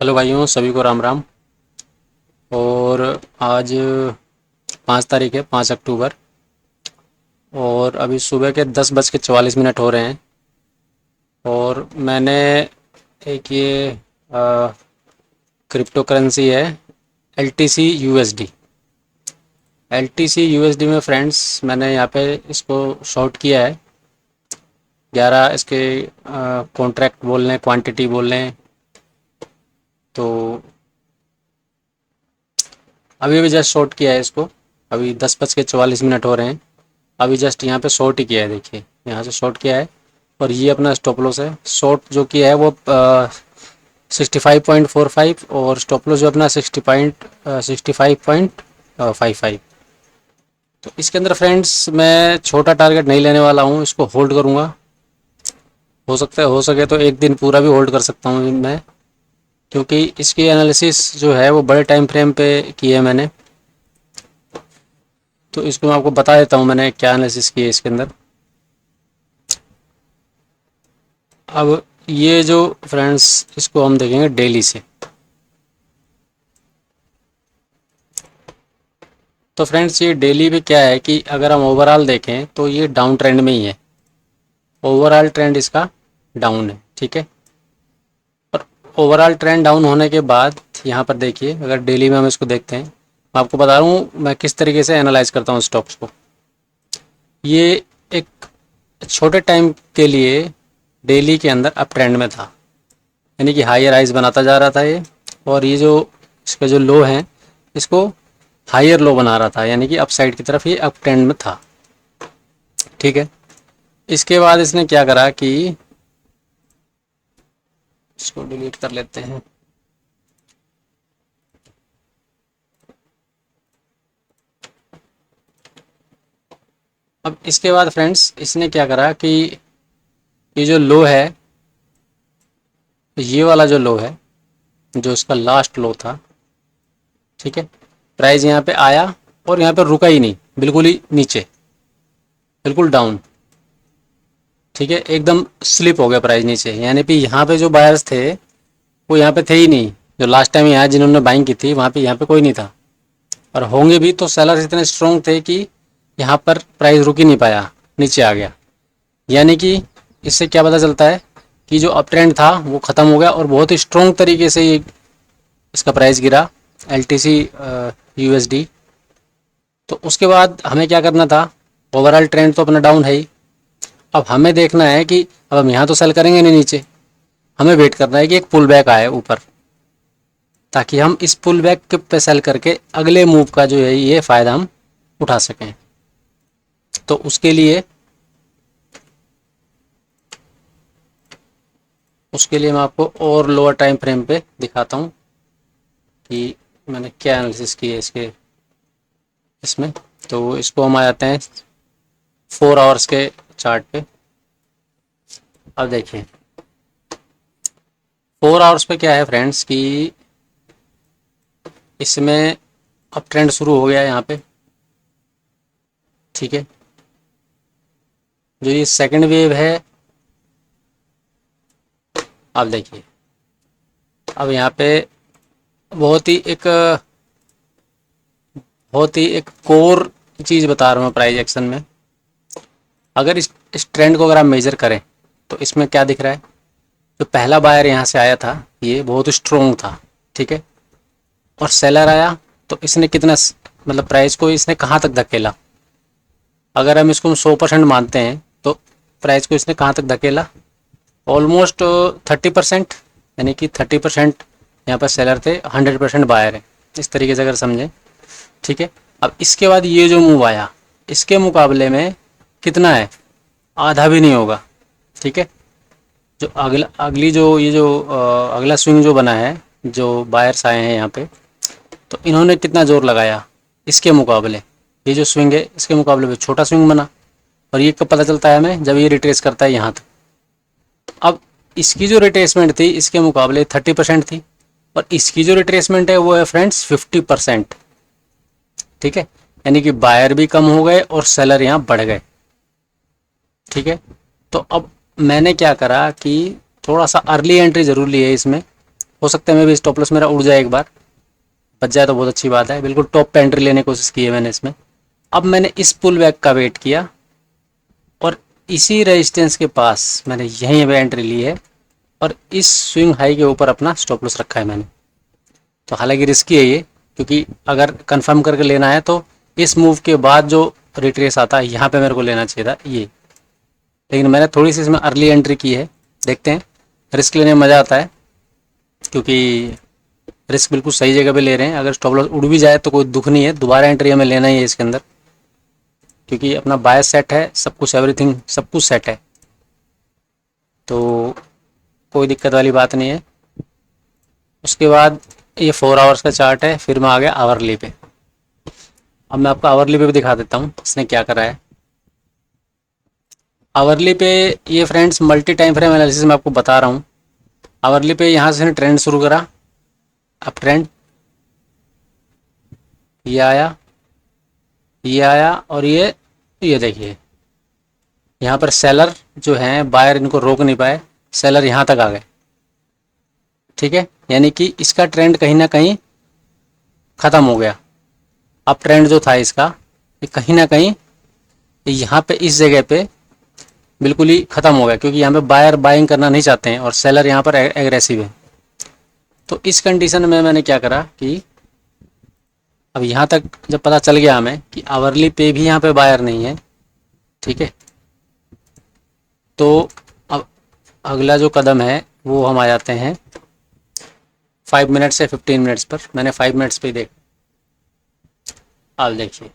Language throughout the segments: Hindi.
हेलो भाइयों, सभी को राम राम। और आज 5 तारीख है, 5 अक्टूबर। और अभी सुबह के 10:44 हो रहे हैं। और मैंने एक ये क्रिप्टो करेंसी है, L T C U S D. L T C U S D में फ्रेंड्स, मैंने यहाँ पे इसको शॉर्ट किया है। 11 इसके कॉन्ट्रैक्ट बोल लें, क्वांटिटी बोल लें। तो अभी अभी जस्ट शॉर्ट किया है इसको। अभी 10:44 हो रहे हैं। अभी जस्ट यहाँ पे शॉर्ट ही किया है, देखिए यहाँ से शॉर्ट किया है। और ये अपना स्टॉप लॉस है। शॉर्ट जो किया है वो 65.45, और स्टॉप लॉस जो अपना 65.55। तो इसके अंदर फ्रेंड्स मैं छोटा टारगेट नहीं लेने वाला हूँ, इसको होल्ड करूँगा। हो सकता है, हो सके तो एक दिन पूरा भी होल्ड कर सकता हूँ मैं, क्योंकि इसकी एनालिसिस जो है वो बड़े टाइम फ्रेम पे की है मैंने। तो इसको मैं आपको बता देता हूँ मैंने क्या एनालिसिस की है इसके अंदर। अब ये जो फ्रेंड्स, इसको हम देखेंगे डेली से। तो फ्रेंड्स, ये डेली पे क्या है कि अगर हम ओवरऑल देखें तो ये डाउन ट्रेंड में ही है। ओवरऑल ट्रेंड इसका डाउन है, ठीक है। और ओवरऑल ट्रेंड डाउन होने के बाद यहाँ पर देखिए, अगर डेली में हम इसको देखते हैं, मैं आपको बता रहा हूँ मैं किस तरीके से एनालाइज करता हूँ स्टॉक्स को। ये एक छोटे टाइम के लिए डेली के अंदर अप ट्रेंड में था, यानी कि हायर हाइज बनाता जा रहा था ये। और ये जो इसका जो लो है, इसको हायर लो बना रहा था, यानी कि अपसाइड की तरफ ये अप ट्रेंड में था, ठीक है। इसके बाद इसने क्या करा कि इसको डिलीट कर लेते हैं। अब इसके बाद फ्रेंड्स, इसने क्या करा कि ये जो लो है, ये वाला जो लो है, जो इसका लास्ट लो था, ठीक है, प्राइस यहाँ पे आया और यहाँ पे रुका ही नहीं, बिल्कुल ही नीचे, बिल्कुल डाउन, ठीक है। एकदम स्लिप हो गया प्राइस नीचे, यानी कि यहाँ पे जो बायर्स थे वो यहाँ पे थे ही नहीं। जो लास्ट टाइम यहाँ जिन्होंने बाइंग की थी, वहाँ पे यहाँ पे कोई नहीं था। और होंगे भी तो सेलर्स इतने स्ट्रॉन्ग थे कि यहाँ पर प्राइस रुक ही नहीं पाया, नीचे आ गया। यानी कि इससे क्या पता चलता है कि जो अप ट्रेंड था वो ख़त्म हो गया और बहुत ही स्ट्रॉन्ग तरीके से ये इसका प्राइस गिरा, L T C U S D. तो उसके बाद हमें क्या करना था, ओवरऑल ट्रेंड तो अपना डाउन है ही। अब हमें देखना है कि अब हम यहाँ तो सेल करेंगे नहीं नीचे, हमें वेट करना है कि एक पुल बैक आए ऊपर, ताकि हम इस पुल बैक पे सेल करके अगले मूव का जो है ये फ़ायदा हम उठा सकें। तो उसके लिए मैं आपको और लोअर टाइम फ्रेम पे दिखाता हूँ कि मैंने क्या एनालिसिस की है इसके इसमें। तो इसको हम आ जाते हैं 4 आवर्स के चार्ट पे। अब देखिए 4 आवर्स पे क्या है फ्रेंड्स कि इसमें अब ट्रेंड शुरू हो गया है यहाँ पे, ठीक है। जो ये सेकंड वेव है, अब देखिए, अब यहाँ पे बहुत ही एक कोर चीज़ बता रहा हूँ प्राइस एक्शन में। अगर इस ट्रेंड को अगर आप मेजर करें तो इसमें क्या दिख रहा है, जो पहला बायर यहाँ से आया था ये बहुत स्ट्रोंग था, ठीक है। और सेलर आया तो इसने कितना, मतलब प्राइस को इसने कहाँ तक धकेला। अगर हम इसको 100% मानते हैं तो प्राइस को इसने कहाँ तक धकेला, ऑलमोस्ट 30%, यानी कि 30% यहाँ पर सेलर थे, 100% बायर है, इस तरीके से अगर समझें, ठीक है। अब इसके बाद ये जो मूव आया, इसके मुकाबले में कितना है, आधा भी नहीं होगा, ठीक है। जो अगली जो ये जो अगला स्विंग जो बना है, जो बायर्स आए हैं यहाँ पे, तो इन्होंने कितना जोर लगाया इसके मुकाबले। ये जो स्विंग है इसके मुकाबले में छोटा स्विंग बना। और ये कब पता चलता है हमें, जब ये रिट्रेस करता है यहाँ तक। अब इसकी जो रिट्रेसमेंट थी इसके मुकाबले 30% थी, और इसकी जो रिट्रेसमेंट है वो है फ्रेंड्स 50%, ठीक है। यानी कि बायर भी कम हो गए और सेलर यहाँ बढ़ गए, ठीक है। तो अब मैंने क्या करा कि थोड़ा सा अर्ली एंट्री ज़रूर ली है इसमें, हो सकता है मैं भी स्टॉप लॉस मेरा उड़ जाए, एक बार बच जाए तो बहुत अच्छी बात है। बिल्कुल टॉप पे एंट्री लेने की कोशिश की है मैंने इसमें। अब मैंने इस पुल बैक का वेट किया और इसी रेजिस्टेंस के पास मैंने यहीं पे एंट्री ली है और इस स्विंग हाई के ऊपर अपना स्टॉप लॉस रखा है मैंने। तो हालांकि रिस्की है ये, क्योंकि अगर कंफर्म करके लेना है तो इस मूव के बाद जो रिट्रेस आता है यहाँ पे मेरे को लेना चाहिए था ये, लेकिन मैंने थोड़ी सी इसमें अर्ली एंट्री की है। देखते हैं, रिस्क लेने में मज़ा आता है, क्योंकि रिस्क बिल्कुल सही जगह पे ले रहे हैं। अगर स्टॉप लॉस उड़ भी जाए तो कोई दुख नहीं है, दोबारा एंट्री हमें लेना ही है इसके अंदर, क्योंकि अपना बायस सेट है, सब कुछ एवरीथिंग सब कुछ सेट है, तो कोई दिक्कत वाली बात नहीं है। उसके बाद ये 4 आवर्स का चार्ट है, फिर मैं आ गया आवरली पे। अब मैं आपको आवरली पे भी दिखा देता हूँ इसने क्या करा है। आवरली पे ये friends multi time frame analysis मैं आपको बता रहा हूँ। आवरली पे यहाँ से ट्रेंड शुरू करा, अब ट्रेंड ये आया और ये देखिए यहाँ पर सेलर जो हैं बायर इनको रोक नहीं पाए, सेलर यहाँ तक आ गए, ठीक है, यानी कि इसका ट्रेंड कहीं ना कहीं ख़त्म हो गया। अब ट्रेंड जो था इसका ये कहीं ना कहीं यहाँ पे इस जगह पे बिल्कुल ही ख़त्म हो गया, क्योंकि यहाँ पे बायर बाइंग करना नहीं चाहते हैं और सेलर यहाँ पर एग्रेसिव है। तो इस कंडीशन में मैंने क्या करा कि अब यहाँ तक जब पता चल गया हमें कि आवरली पे भी यहाँ पे बायर नहीं है, ठीक है, तो अब अगला जो कदम है वो हम आ जाते हैं 5 मिनट से 15 मिनट्स पर। मैंने 5 मिनट्स पे ही देख, आप देखिए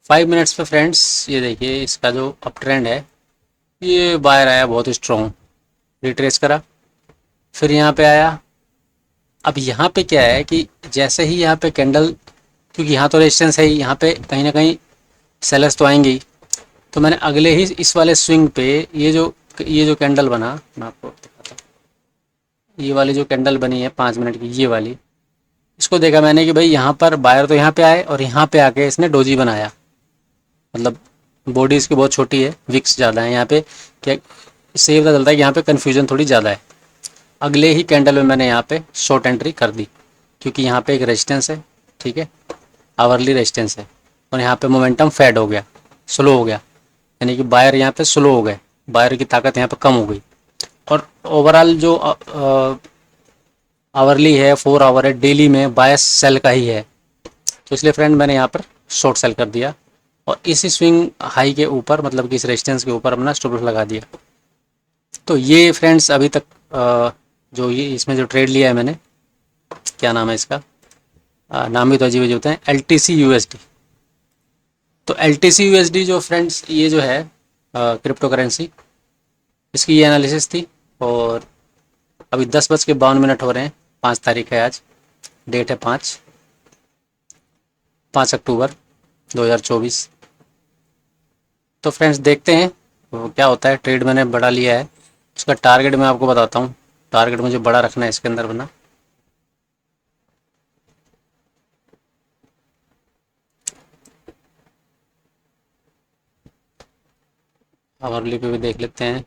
5 मिनट्स पे फ्रेंड्स, ये देखिए इसका जो अप ट्रेंड है ये बायर आया बहुत स्ट्रॉन्ग, रिट्रेस करा, फिर यहाँ पे आया। अब यहाँ पे क्या है कि जैसे ही यहाँ पे कैंडल, क्योंकि यहाँ तो रेजिस्टेंस है ही, यहाँ पे कहीं ना कहीं सेलर्स तो आएंगे ही, तो मैंने अगले ही इस वाले स्विंग पे ये जो कैंडल बना, मैं आपको दिखाता हूँ, ये वाली जो कैंडल बनी है 5 मिनट की ये वाली, इसको देखा मैंने कि भाई यहाँ पर बायर तो यहाँ पे आए और यहाँ पे आके इसने डोजी बनाया, मतलब बॉडी इसकी बहुत छोटी है, विक्स ज़्यादा है यहाँ पे, क्या इससे ये पता चलता है कि यहाँ पे कन्फ्यूजन थोड़ी ज़्यादा है। अगले ही कैंडल में मैंने यहाँ पे शॉर्ट एंट्री कर दी, क्योंकि यहाँ पे एक रेजिस्टेंस है, ठीक है, आवरली रेजिस्टेंस है, और यहाँ पे मोमेंटम फेड हो गया, स्लो हो गया, यानी कि बायर यहाँ पे स्लो हो गए, बायर की ताकत यहाँ पे कम हो गई, और ओवरऑल जो आवरली है 4 आवर है, डेली में बायस सेल का ही है, तो इसलिए फ्रेंड मैंने यहाँ पर शॉर्ट सेल कर दिया और इसी स्विंग हाई के ऊपर, मतलब कि इस रेजिस्टेंस के ऊपर अपना स्टॉप लॉस लगा दिया। तो ये फ्रेंड्स अभी तक जो ये इसमें जो ट्रेड लिया है मैंने, क्या नाम है इसका, नाम भी तो अजीब अजीब होते हैं, LTC USD। तो LTC USD जो फ्रेंड्स ये जो है क्रिप्टो करेंसी, इसकी ये एनालिसिस थी। और अभी 10:52 हो रहे हैं, 5 तारीख है आज, डेट है 5 अक्टूबर 2024। तो फ्रेंड्स देखते हैं वो क्या होता है। ट्रेड मैंने बड़ा लिया है, उसका टारगेट मैं आपको बताता हूँ, टारगेट मुझे बड़ा रखना है इसके अंदर बना। आवरली पे भी देख लेते हैं।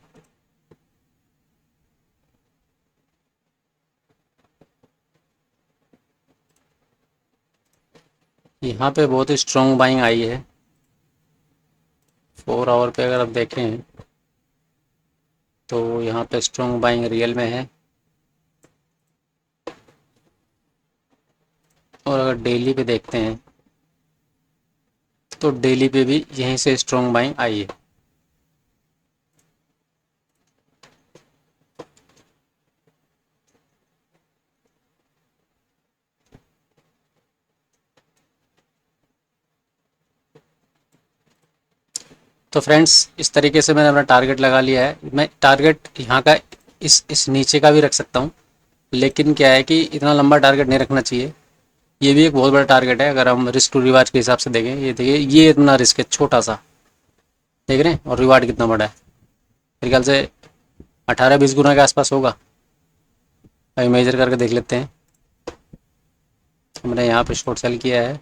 यहाँ पे बहुत ही स्ट्रॉन्ग बाइंग आई है 4 आवर पे, अगर आप देखें तो यहाँ पे स्ट्रॉन्ग बाइंग रियल में है, और अगर डेली पे देखते हैं तो डेली पे भी यहीं से स्ट्रॉन्ग बाइंग आई है। तो फ्रेंड्स इस तरीके से मैंने अपना टारगेट लगा लिया है। मैं टारगेट यहाँ का इस नीचे का भी रख सकता हूँ, लेकिन क्या है कि इतना लंबा टारगेट नहीं रखना चाहिए। ये भी एक बहुत बड़ा टारगेट है अगर हम रिस्क टू रिवार्ड के हिसाब से देखें। ये देखिए ये इतना रिस्क है छोटा सा, देख रहे हैं, और रिवार्ड कितना बड़ा है, मेरे ख्याल से 18-20 गुना के आसपास होगा। अभी मेजर करके देख लेते हैं। हमने यहाँ पे शॉर्ट सेल किया है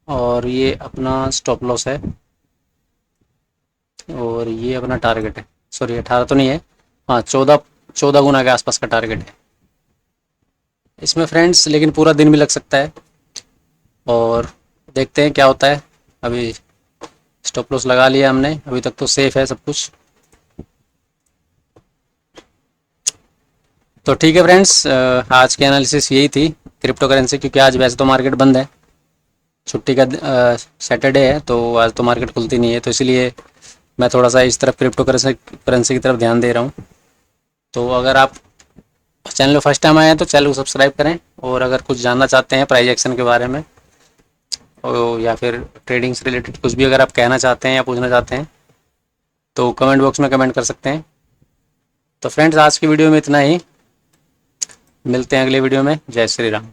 और ये अपना स्टॉप लॉस है और ये अपना टारगेट है। सॉरी 18 तो नहीं है, हाँ 14 14 गुना के आसपास का टारगेट है इसमें फ्रेंड्स, लेकिन पूरा दिन भी लग सकता है और देखते हैं क्या होता है। अभी स्टॉप लॉस लगा लिया हमने, अभी तक तो सेफ है सब कुछ। तो ठीक है फ्रेंड्स, आज की एनालिसिस यही थी क्रिप्टो करेंसी, क्योंकि आज वैसे तो मार्केट बंद है, छुट्टी का सैटरडे है, तो आज तो मार्केट खुलती नहीं है, तो इसलिए मैं थोड़ा सा इस तरफ क्रिप्टो करेंसी की तरफ ध्यान दे रहा हूँ। तो अगर आप चैनल में फर्स्ट टाइम आए हैं तो चैनल को सब्सक्राइब करें, और अगर कुछ जानना चाहते हैं प्राइस एक्शन के बारे में या फिर ट्रेडिंग से रिलेटेड कुछ भी अगर आप कहना चाहते हैं या पूछना चाहते हैं तो कमेंट बॉक्स में कमेंट कर सकते हैं। तो फ्रेंड्स, आज की वीडियो में इतना ही, मिलते हैं अगले वीडियो में। जय श्री राम।